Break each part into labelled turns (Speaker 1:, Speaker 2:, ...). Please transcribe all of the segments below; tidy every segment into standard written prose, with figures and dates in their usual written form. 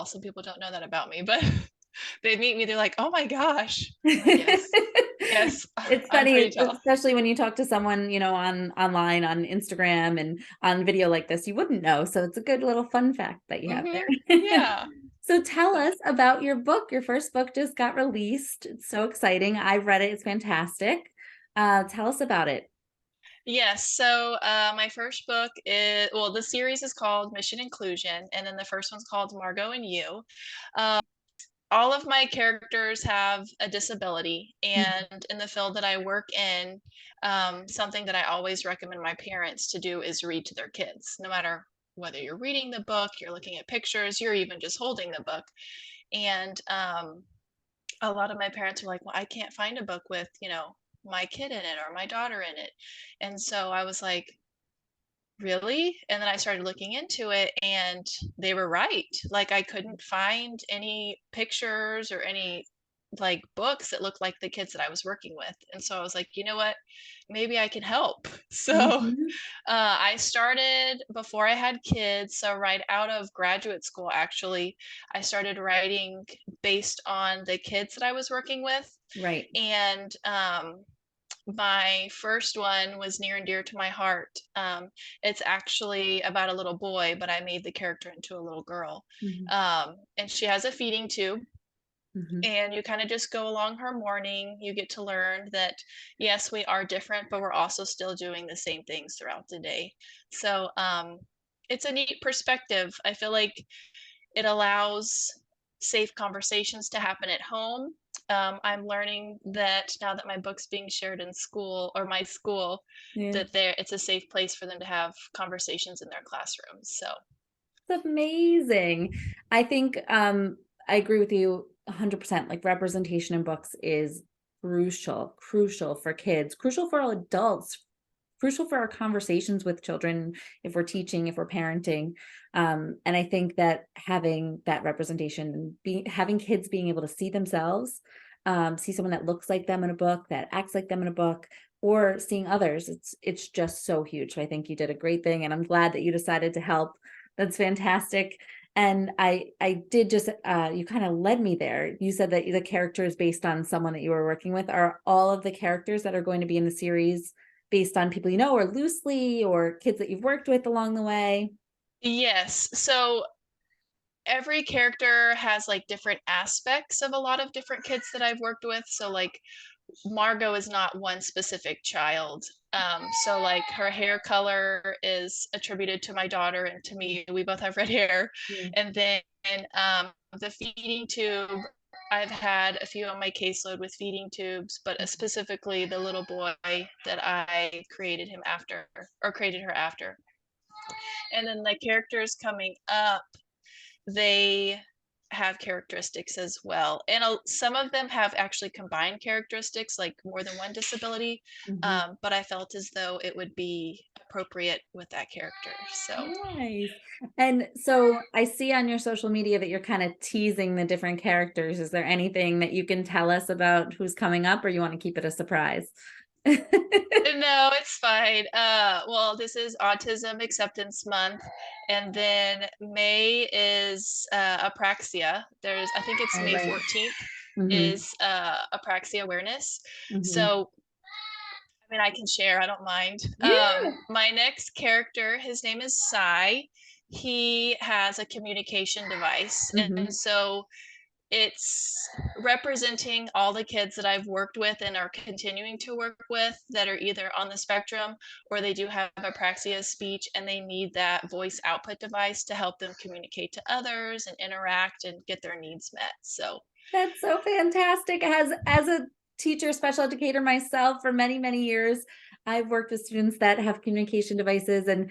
Speaker 1: Some people don't know that about me, but they meet me, they're like, "Oh my gosh." I'm like, "Yes. Yes,
Speaker 2: It's
Speaker 1: I'm
Speaker 2: funny,
Speaker 1: pretty tall."
Speaker 2: especially when you talk to someone, on online, on Instagram and on video like this, you wouldn't know. So it's a good little fun fact that you have
Speaker 1: Mhm.
Speaker 2: there.
Speaker 1: Yeah.
Speaker 2: So tell
Speaker 1: So
Speaker 2: us about your book. Your first book just got released. It's so exciting. I've read it. It's fantastic. Tell us about it.
Speaker 1: yes, so, my first book is well, the series is called Mission Inclusion, and then the first one's called Margo and You. All of my characters have a disability,
Speaker 2: Mhm.
Speaker 1: and in the field that I work in, something that I always recommend my parents to do is read to their kids, no matter whether you're reading the book, you're looking at pictures, you're even just holding the book. And a lot of my parents were like, "Well, I can't find a book with, my kid in it or my daughter in it." And so I was like, "Really?" And then I started looking into it, and they were right. Like, I couldn't find any pictures or any, like, books that looked like the kids that I was working with. And so I was like, "You know what? Maybe I can help." So,
Speaker 2: Mhm.
Speaker 1: I started before I had kids, so right out of graduate school, actually, I started writing based on the kids that I was working with.
Speaker 2: Right.
Speaker 1: And, my first one was near and dear to my heart. It's actually about a little boy, but I made the character into a little girl.
Speaker 2: Mhm.
Speaker 1: And she has a feeding tube,
Speaker 2: Mhm.
Speaker 1: and you kind of just go along her morning. You get to learn that, yes, we are different, but we're also still doing the same things throughout the day. So it's a neat perspective. I feel like it allows safe conversations to happen at home. I'm learning that now that my book's being shared in school or my school,
Speaker 2: Yeah.
Speaker 1: that it's a safe place for them to have conversations in their classrooms. So
Speaker 2: It's amazing. I think I agree with you 100%. Like representation in books is crucial, crucial for kids, crucial for all adults, crucial for our conversations with children if we're teaching, if we're parenting. And I think that having that representation and having kids being able to see themselves, see someone that looks like them in a book, that acts like them in a book, or seeing others, it's just so huge. So I think you did a great thing, and I'm glad that you decided to help. That's fantastic. And I did just you kind of led me there. You said that the character is based on someone that you were working with. Are all of the characters that are going to be in the series based on people you know, or loosely, or kids that you've worked with along the way?
Speaker 1: yes, so every character has like different aspects of a lot of different kids that I've worked with. So like Margo is not one specific child. So like her hair color is attributed to my daughter and to me. We both have red hair.
Speaker 2: Yeah.
Speaker 1: And then the feeding tube, I've had a few on my caseload with feeding tubes, but specifically the little boy that I created him after or created her after. And then the characters coming up, they have characteristics as well. And some of them have actually combined characteristics, like more than one disability.
Speaker 2: Mhm.
Speaker 1: But I felt as though it would be appropriate with that character. So,
Speaker 2: Nice. And so I see on your social media that you're kind of teasing the different characters. Is there anything that you can tell us about who's coming up, or you want to keep it a surprise?
Speaker 1: no, it's fine. Well, this is Autism Acceptance Month, and then May is apraxia. I think it's
Speaker 2: All
Speaker 1: May
Speaker 2: right.
Speaker 1: 14th
Speaker 2: Mhm.
Speaker 1: is apraxia awareness.
Speaker 2: Mhm.
Speaker 1: So I mean, I can share, I don't mind.
Speaker 2: Yeah.
Speaker 1: My next character, his name is Sai. He has a communication device. And
Speaker 2: Mhm.
Speaker 1: so it's representing all the kids that I've worked with and are continuing to work with that are either on the spectrum or they do have apraxia speech and they need that voice output device to help them communicate to others and interact and get their needs met. So,
Speaker 2: That's so fantastic. As a teacher, special educator myself for many, many years, I've worked with students that have communication devices. And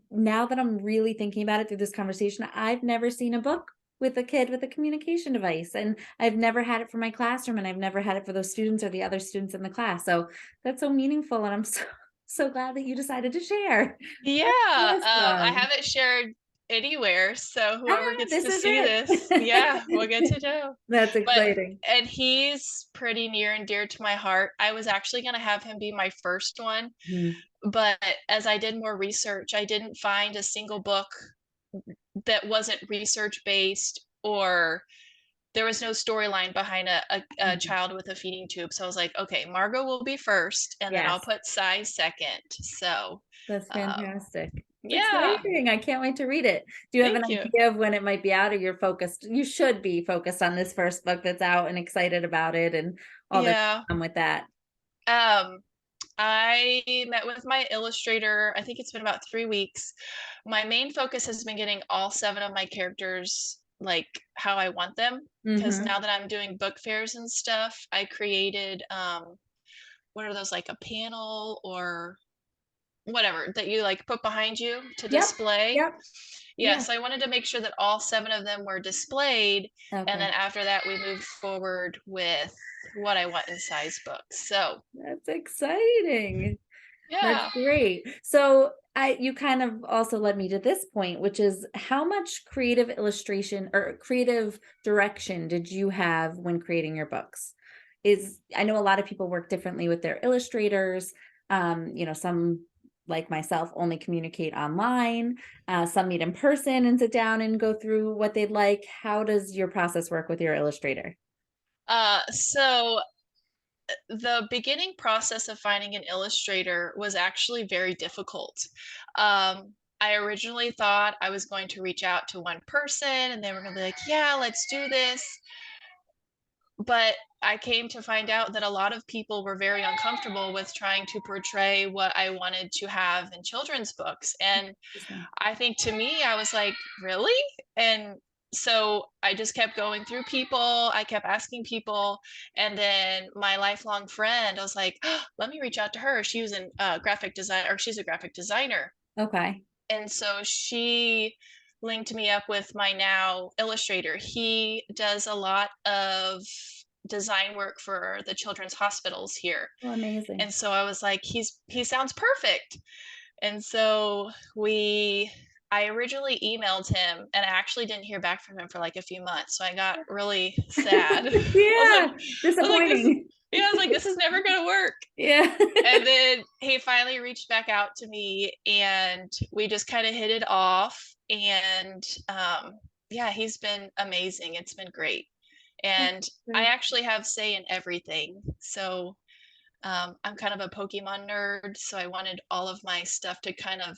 Speaker 2: now that I'm really thinking about it through this conversation, I've never seen a book with a kid with a communication device. And I've never had it for my classroom, and I've never had it for those students or the other students in the class. So that's so meaningful. And I'm so glad that you decided to share.
Speaker 1: yeah,
Speaker 2: That's
Speaker 1: I
Speaker 2: awesome.
Speaker 1: haven't shared anywhere, so whoever gets
Speaker 2: This
Speaker 1: to
Speaker 2: is
Speaker 1: see this, yeah, we'll get
Speaker 2: it.
Speaker 1: to know.
Speaker 2: That's
Speaker 1: But
Speaker 2: exciting.
Speaker 1: and he's pretty near and dear to my heart. I was actually gonna have him be my first one,
Speaker 2: Mhm.
Speaker 1: but as I did more research, I didn't find a single book that wasn't research based, or there was no storyline behind a
Speaker 2: Mhm.
Speaker 1: child with a feeding tube. So I was like, okay, Margo will be first, and then I'll
Speaker 2: Yes,
Speaker 1: put Sai second. So,
Speaker 2: that's fantastic. It's
Speaker 1: yeah,
Speaker 2: exciting. I can't wait to read it. Do you have an
Speaker 1: thank you.
Speaker 2: idea of when it might be out, or you're focused? You should be focused on this first book that's out and excited about it and all that's
Speaker 1: Yeah.
Speaker 2: on with that.
Speaker 1: Um, I met with my illustrator. I think it's been about 3 weeks. My main focus has been getting all 7 of my characters like how I want them. Because
Speaker 2: Mm-hmm.
Speaker 1: now that I'm doing book fairs and stuff, I created what are those, like a panel or whatever that you like put behind you to
Speaker 2: Yep.
Speaker 1: display.
Speaker 2: Yep.
Speaker 1: Yeah,
Speaker 2: Yeah.
Speaker 1: so I wanted to make sure that all 7 of them were displayed, and
Speaker 2: Okay.
Speaker 1: then after that we moved forward with what I want in size books. So,
Speaker 2: That's exciting. That's
Speaker 1: yeah.
Speaker 2: great. So you kind of also led me to this point, which is how much creative illustration or creative direction did you have when creating your books? I know a lot of people work differently with their illustrators. Some like myself only communicate online. Some meet in person and sit down and go through what they'd like. How does your process work with your illustrator?
Speaker 1: So the beginning process of finding an illustrator was actually very difficult. I originally thought I was going to reach out to one person and they were going to be like, yeah, let's do this. But I came to find out that a lot of people were very uncomfortable with trying to portray what I wanted to have in children's books. And
Speaker 2: Interesting.
Speaker 1: I think to me, I was like, really? And so I just kept going through people. I kept asking people. And then my lifelong friend, I was like, oh, let me reach out to her. She was in graphic design, or she's a graphic designer.
Speaker 2: Okay.
Speaker 1: And so she linked me up with my now illustrator. He does a lot of design work for the children's hospitals here.
Speaker 2: Oh, amazing.
Speaker 1: And so I was like, he sounds perfect. And so I originally emailed him and I actually didn't hear back from him for like a few months. So I got really sad.
Speaker 2: Yeah,
Speaker 1: I was like, this,
Speaker 2: disappointing.
Speaker 1: yeah, I was like, this is never gonna work.
Speaker 2: Yeah.
Speaker 1: And then he finally reached back out to me and we just kind of hit it off. And yeah, he's been amazing. It's been great.
Speaker 2: That's
Speaker 1: And I
Speaker 2: great.
Speaker 1: actually have say in everything. So I'm kind of a Pokemon nerd, so I wanted all of my stuff to kind of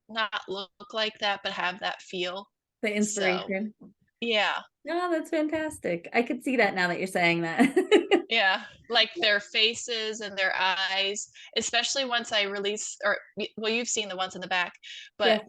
Speaker 1: not look like that, but have that feel.
Speaker 2: The
Speaker 1: So,
Speaker 2: inspiration.
Speaker 1: yeah,
Speaker 2: No, that's fantastic. I could see that now that you're saying that.
Speaker 1: yeah, like their faces and their eyes, especially once I release, or well, you've seen the ones in the back, but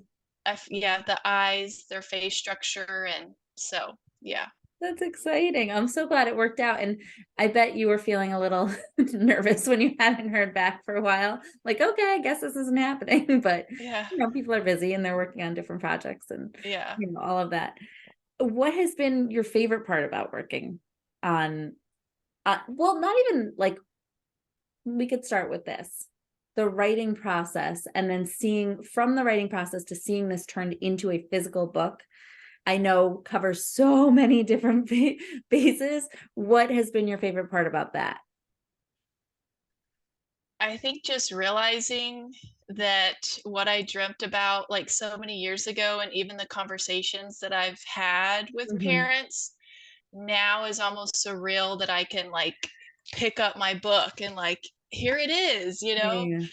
Speaker 2: Yes,
Speaker 1: yeah, the eyes, their face structure, and so yeah,
Speaker 2: that's exciting. I'm so glad it worked out. And I bet you were feeling a little nervous when you hadn't heard back for a while. Like, okay, I guess this isn't happening. But
Speaker 1: yeah,
Speaker 2: people are busy and they're working on different projects and
Speaker 1: yeah.
Speaker 2: all of that. What has been your favorite part about working on well, not even like we could start with this. The writing process, and then seeing from the writing process to seeing this turned into a physical book, I know covers so many different bases. What has been your favorite part about that?
Speaker 1: I think just realizing that what I dreamt about like so many years ago, and even the conversations that I've had with
Speaker 2: Mhm.
Speaker 1: parents now is almost surreal that I can like pick up my book and like, here it is, you know?
Speaker 2: Yeah.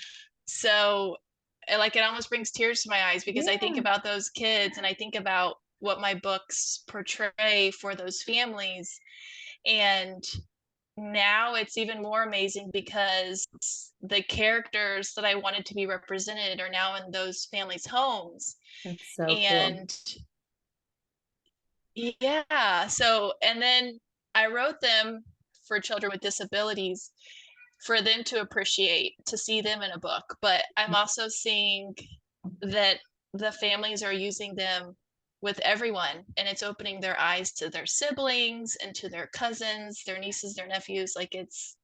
Speaker 1: So, like, it almost brings tears to my eyes because I think
Speaker 2: Yeah,
Speaker 1: about those kids and I think about what my books portray for those families. And now it's even more amazing because the characters that I wanted to be represented are now in those families' homes.
Speaker 2: that's so cool.
Speaker 1: And yeah, so, and then I wrote them for children with disabilities for them to appreciate, to see them in a book. But I'm also seeing that the families are using them with everyone and it's opening their eyes to their siblings and to their cousins, their nieces, their nephews. Like
Speaker 2: It's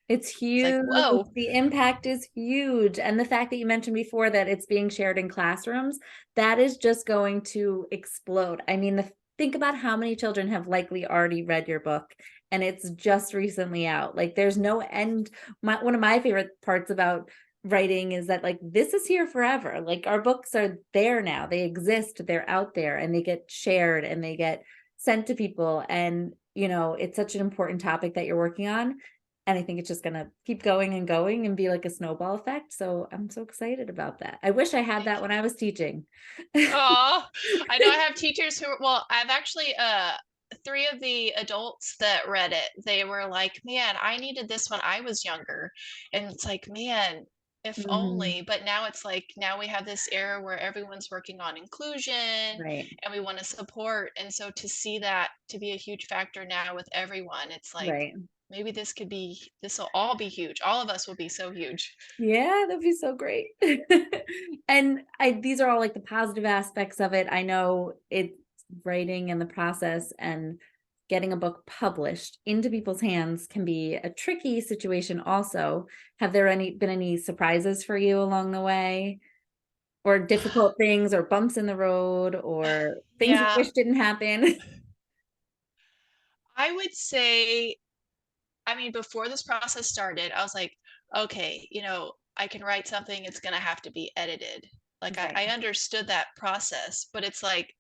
Speaker 1: it's like,
Speaker 2: huge.
Speaker 1: whoa.
Speaker 2: The impact is huge. And the fact that you mentioned before that it's being shared in classrooms, that is just going to explode. I mean, think about how many children have likely already read your book and it's just recently out. Like there's no end. One of my favorite parts about writing is that like this is here forever. Like our books are there now. They exist, they're out there and they get shared and they get sent to people. And, it's such an important topic that you're working on. And I think it's just gonna keep going and be like a snowball effect. So I'm so excited about that. I wish I had
Speaker 1: Thank
Speaker 2: that
Speaker 1: you.
Speaker 2: when I was teaching.
Speaker 1: Oh, I know I have teachers who, well, I've actually, three of the adults that read it, they were like, man, I needed this when I was younger. And it's like, man, if
Speaker 2: Mhm.
Speaker 1: only. But now it's like, now we have this era where everyone's working on inclusion
Speaker 2: Right,
Speaker 1: and we want to support. And so to see that to be a huge factor now with everyone, it's like,
Speaker 2: right.
Speaker 1: maybe this will all be huge. All of us will be so huge.
Speaker 2: Yeah, that'd be so great. And these are all like the positive aspects of it. I know it's writing and the process and getting a book published into people's hands can be a tricky situation also. Have there been any surprises for you along the way? Or difficult things or bumps in the road or things you
Speaker 1: Yeah,
Speaker 2: wish didn't happen?
Speaker 1: I would say, I mean, before this process started, I was like, okay, I can write something, it's going to have to be edited. Like,
Speaker 2: Right.
Speaker 1: I understood that process, but it's like,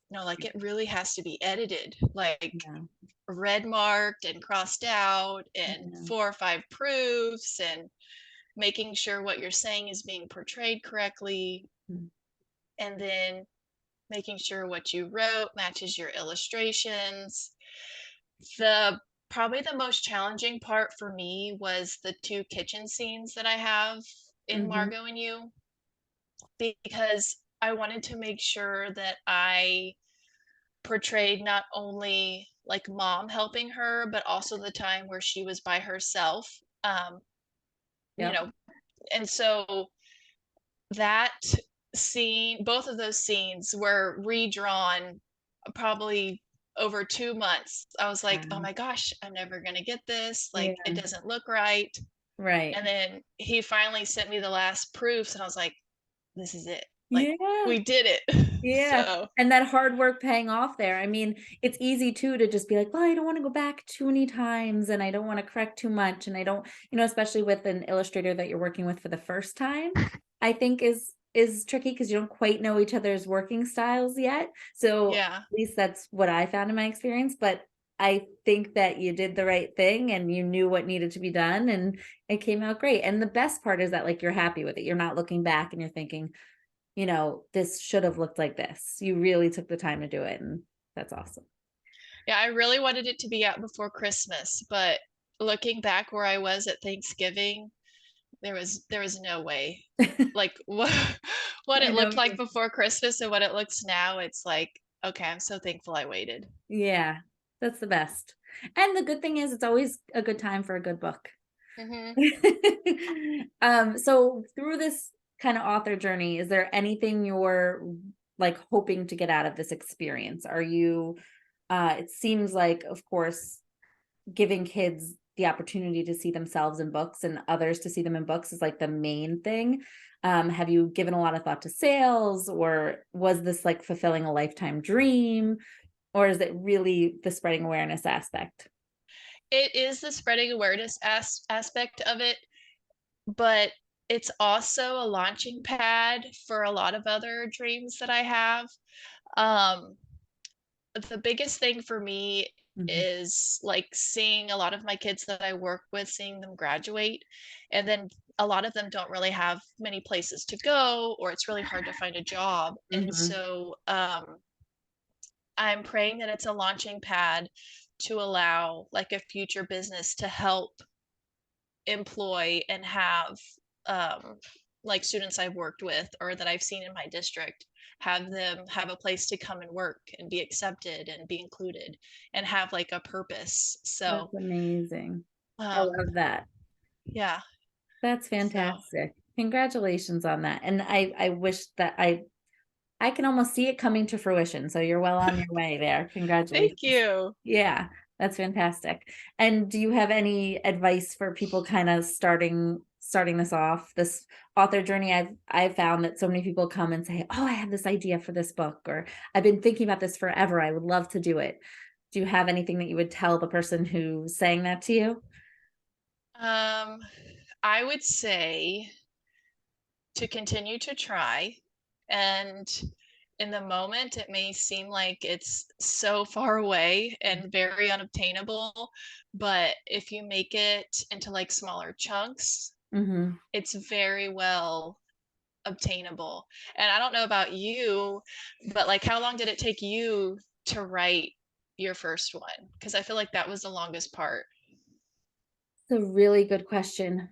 Speaker 1: like it really has to be edited, like
Speaker 2: Yeah.
Speaker 1: red marked and crossed out and
Speaker 2: Yeah.
Speaker 1: 4 or 5 proofs and making sure what you're saying is being portrayed correctly.
Speaker 2: Mm.
Speaker 1: And then making sure what you wrote matches your illustrations. The Probably the most challenging part for me was the 2 kitchen scenes that I have in
Speaker 2: Mhm.
Speaker 1: Margo and You, because I wanted to make sure that I portrayed not only like mom helping her, but also the time where she was by herself. Um, you
Speaker 2: Yep.
Speaker 1: know, and so that both of those scenes were redrawn probably over 2 months. I was like, oh
Speaker 2: Wow.
Speaker 1: my gosh, I'm never going to get this. Like, it
Speaker 2: Yeah.
Speaker 1: doesn't look right.
Speaker 2: Right.
Speaker 1: And then he finally sent me the last proofs, and I was like, this is it. Like,
Speaker 2: Yeah.
Speaker 1: we did it.
Speaker 2: Yeah,
Speaker 1: So,
Speaker 2: and that hard work paying off there. I mean, it's easy too to just be like, "Well, I don't wanna go back too many times, and I don't wanna correct too much, and I don't," especially with an illustrator that you're working with for the first time, I think is tricky because you don't quite know each other's working styles yet. So,
Speaker 1: yeah.
Speaker 2: at least that's what I found in my experience, but I think that you did the right thing and you knew what needed to be done, and it came out great, and the best part is that, like, you're happy with it. You're not looking back and you're thinking, this should have looked like this. You really took the time to do it, and that's awesome.
Speaker 1: Yeah, I really wanted it to be out before Christmas, but looking back where I was at Thanksgiving, there was no way. Like what
Speaker 2: I
Speaker 1: it
Speaker 2: know
Speaker 1: looked
Speaker 2: what
Speaker 1: like
Speaker 2: you
Speaker 1: before Christmas and what it looks now, it's like, okay, I'm so thankful I waited.
Speaker 2: Yeah, that's the best. And the good thing is it's always a good time for a good book.
Speaker 1: Hmm.
Speaker 2: So through this kind of author journey, is there anything you're like hoping to get out of this experience? Are you it seems like, of course, giving kids the opportunity to see themselves in books and others to see them in books is like the main thing. Have you given a lot of thought to sales, or was this like fulfilling a lifetime dream, or is it really the spreading awareness aspect?
Speaker 1: It is the spreading awareness aspect of it, but it's also a launching pad for a lot of other dreams that I have. Um, the biggest thing for me
Speaker 2: Mhm.
Speaker 1: is like seeing a lot of my kids that I work with, seeing them graduate. And then a lot of them don't really have many places to go, or it's really hard to find a job. And
Speaker 2: Mhm.
Speaker 1: so I'm praying that it's a launching pad to allow like a future business to help employ and have um, like students I've worked with or that I've seen in my district, have them have a place to come and work and be accepted and be included and have like a purpose. So
Speaker 2: That's amazing. I
Speaker 1: um,
Speaker 2: love that.
Speaker 1: yeah.
Speaker 2: That's
Speaker 1: So
Speaker 2: fantastic. Congratulations on that. And I wish that I can almost see it coming to fruition. So you're well on your way there.
Speaker 1: thank
Speaker 2: Congratulations.
Speaker 1: you.
Speaker 2: Yeah, that's fantastic. And do you have any advice for people kind of starting this off, this author journey? I've found that so many people come and say, "Oh, I have this idea for this book," or "I've been thinking about this forever. I would love to do it." Do you have anything that you would tell the person who's saying that to you?
Speaker 1: Um, I would say to continue to try. And in the moment, it may seem like it's so far away and very unobtainable, but if you make it into like smaller chunks,
Speaker 2: Mhm.
Speaker 1: it's very well obtainable. And I don't know about you, but like how long did it take you to write your first one? Because I feel like that was the longest part.
Speaker 2: It's a really good question.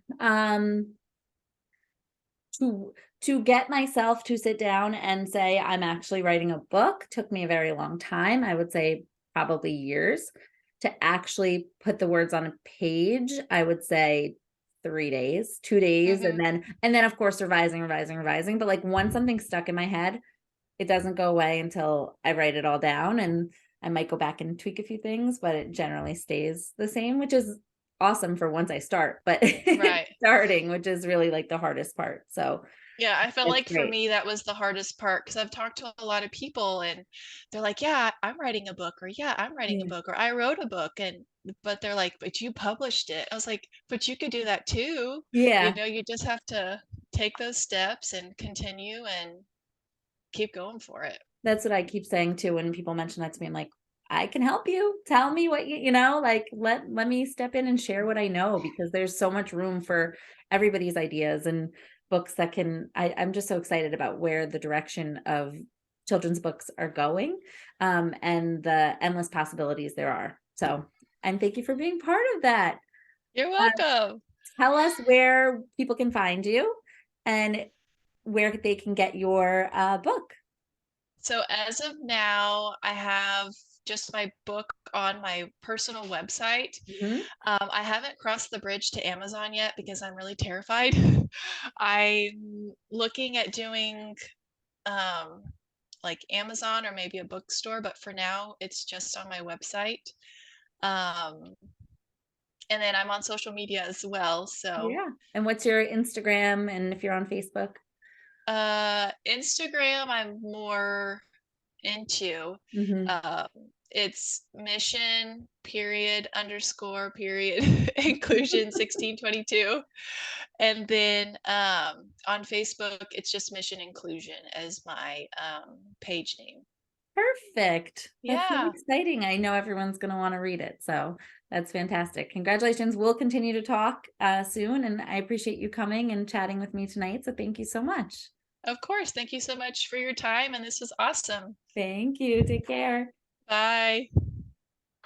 Speaker 2: To to get myself to sit down and say I'm actually writing a book took me a very long time. I would say probably years. To actually put the words on a page, I would say 3 days, 2 days,
Speaker 1: Hmm.
Speaker 2: and then of course revising, revising, revising. But like once something's stuck in my head, it doesn't go away until I write it all down, and I might go back and tweak a few things, but it generally stays the same, which is awesome for once I start, but
Speaker 1: Right.
Speaker 2: starting, which is really like the hardest part. So
Speaker 1: Yeah, I feel
Speaker 2: it's
Speaker 1: like for
Speaker 2: great.
Speaker 1: me that was the hardest part because I've talked to a lot of people and they're like, "Yeah, I'm writing a book," or "Yeah, I'm writing a
Speaker 2: Yeah.
Speaker 1: book," or "I wrote a book," and but they're like, "But you published it." I was like, "But you could do that too." You
Speaker 2: Yeah,
Speaker 1: know, you just have to take those steps and continue and keep going for it.
Speaker 2: that's what I keep saying too when people mention that to me. I'm like, I can help you. Tell me what like let me step in and share what I know because there's so much room for everybody's ideas and books that can I'm just so excited about where the direction of children's books are going and the endless possibilities there are. So, and thank you for being part of that.
Speaker 1: You're
Speaker 2: Uh,
Speaker 1: welcome.
Speaker 2: tell us where people can find you and where they can get your book.
Speaker 1: So as of now, I have just my book on my personal website.
Speaker 2: Mhm.
Speaker 1: I haven't crossed the bridge to Amazon yet because I'm really terrified. I'm looking at doing um, like Amazon or maybe a bookstore, but for now it's just on my website. Um, and then I'm on social media as well. So
Speaker 2: Yeah. And what's your Instagram and if you're on Facebook?
Speaker 1: Instagram, I'm more into.
Speaker 2: Mhm.
Speaker 1: Um, it's mission period underscore period inclusion 1622. And then on Facebook, it's just Mission Inclusion as my page name.
Speaker 2: Perfect. That's so
Speaker 1: Yeah,
Speaker 2: exciting. I know everyone's going to want to read it. So that's fantastic. Congratulations. We'll continue to talk soon. And I appreciate you coming and chatting with me tonight. So thank you so much.
Speaker 1: of course. Thank you so much for your time, and this was awesome.
Speaker 2: Thank you. Take care.
Speaker 1: Bye.